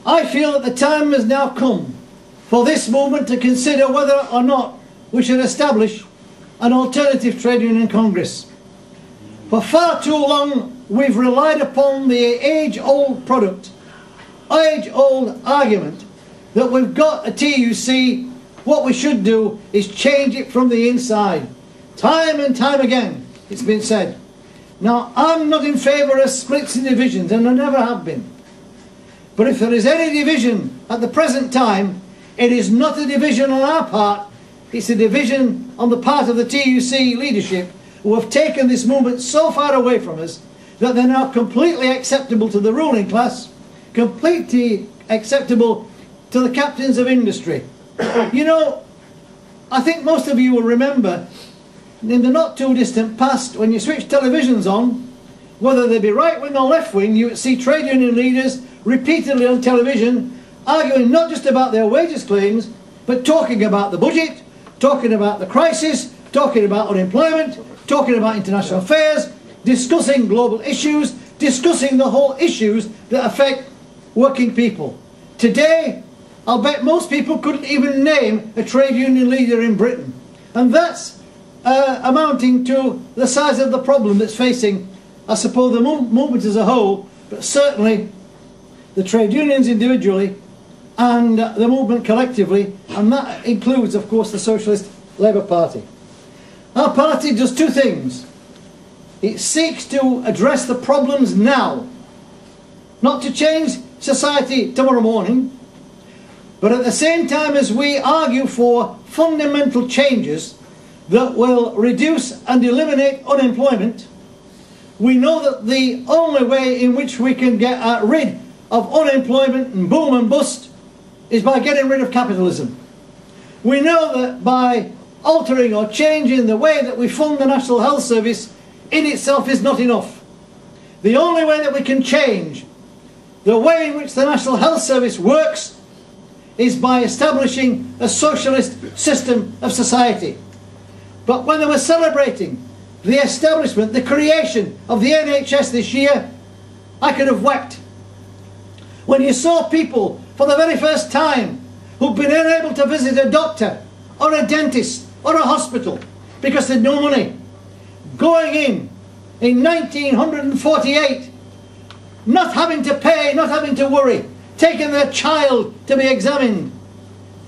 I feel that the time has now come for this movement to consider whether or not we should establish an alternative trade union congress. For far too long we've relied upon the age-old product, age-old argument that we've got a TUC, what we should do is change it from the inside. Time and time again it's been said. Now, I'm not in favour of splits and divisions, and I never have been. But if there is any division at the present time, it is not a division on our part, it's a division on the part of the TUC leadership, who have taken this movement so far away from us that they're now completely acceptable to the ruling class, completely acceptable to the captains of industry. You know, I think most of you will remember in the not too distant past, when you switch televisions on, whether they be right wing or left wing, you would see trade union leaders repeatedly on television arguing not just about their wages claims, but talking about the budget, talking about the crisis, talking about unemployment, talking about international affairs, discussing global issues, discussing the whole issues that affect working people. Today, I'll bet most people couldn't even name a trade union leader in Britain. And that's amounting to the size of the problem that's facing, I suppose, the movement as a whole, but certainly the trade unions individually and the movement collectively, and that includes, of course, the Socialist Labour Party. Our party does two things. It seeks to address the problems now, not to change society tomorrow morning, but at the same time as we argue for fundamental changes that will reduce and eliminate unemployment, we know that the only way in which we can get rid of unemployment and boom and bust is by getting rid of capitalism. We know that by altering or changing the way that we fund the National Health Service in itself is not enough. The only way that we can change the way in which the National Health Service works is by establishing a socialist system of society. But when they were celebrating the establishment, the creation of the NHS this year, I could have wept. When you saw people for the very first time who've been unable to visit a doctor or a dentist or a hospital because they had no money, going in 1948, not having to pay, not having to worry, taking their child to be examined,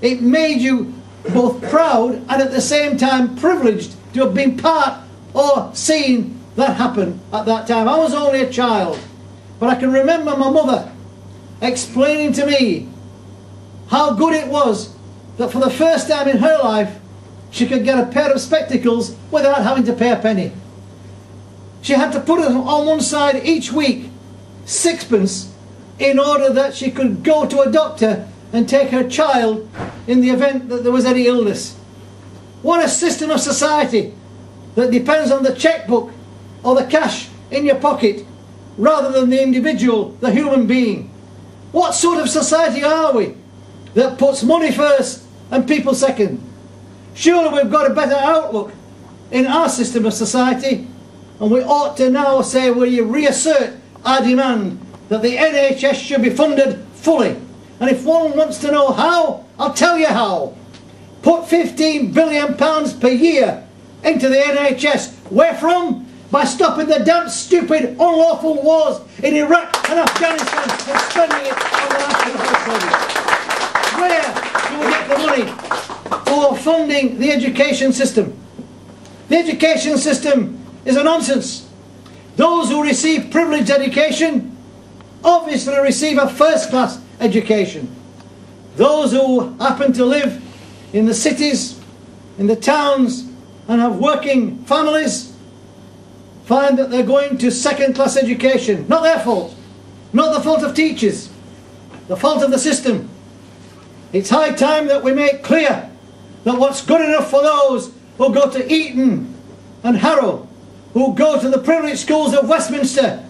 it made you both proud and at the same time privileged to have been part or seen that happen at that time. I was only a child, but I can remember my mother explaining to me how good it was that for the first time in her life she could get a pair of spectacles without having to pay a penny. She had to put it on one side each week, sixpence, in order that she could go to a doctor and take her child in the event that there was any illness. What a system of society that depends on the checkbook or the cash in your pocket rather than the individual, the human being. What sort of society are we that puts money first and people second? Surely we've got a better outlook in our system of society, and we ought to now say we reassert our demand that the NHS should be funded fully. And if one wants to know how, I'll tell you how. Put £15 billion per year into the NHS. Where from? By stopping the damn stupid unlawful wars in Iraq and Afghanistan and spending it on the National Health Service. Where do we get the money for funding the education system? The education system is a nonsense. Those who receive privileged education obviously receive a first-class education. Those who happen to live in the cities, in the towns, and have working families find that they're going to second-class education. Not their fault. Not the fault of teachers. The fault of the system. It's high time that we make clear that what's good enough for those who go to Eton and Harrow, who go to the privileged schools of Westminster,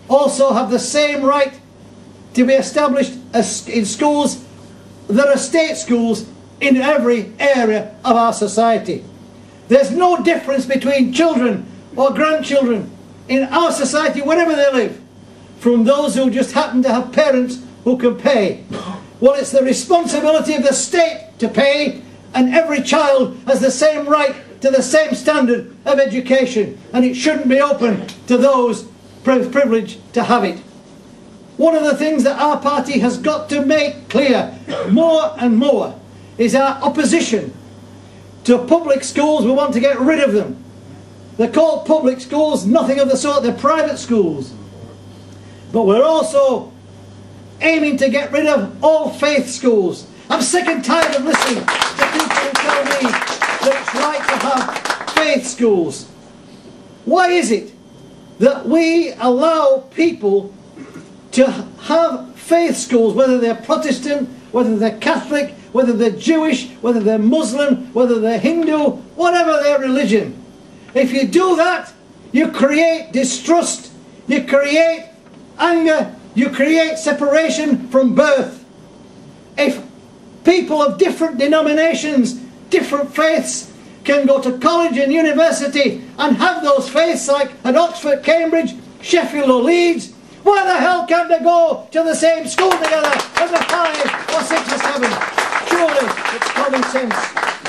also have the same right to be established as in schools that are state schools in every area of our society. There's no difference between children or grandchildren in our society, wherever they live, from those who just happen to have parents who can pay. Well, it's the responsibility of the state to pay, and every child has the same right to the same standard of education, and it shouldn't be open to those privileged to have it. One of the things that our party has got to make clear more and more is our opposition to public schools. We want to get rid of them. They're called public schools, nothing of the sort, they're private schools. But we're also aiming to get rid of all faith schools. I'm sick and tired of listening to people who tell me that it's right to have faith schools. Why is it that we allow people to have faith schools, whether they're Protestant, whether they're Catholic, whether they're Jewish, whether they're Muslim, whether they're Hindu, whatever their religion? If you do that, you create distrust, you create anger, you create separation from birth. If people of different denominations, different faiths, can go to college and university and have those faiths like at Oxford, Cambridge, Sheffield or Leeds, why the hell can't they go to the same school together when they're 5 or 6 or 7? Surely it's common sense.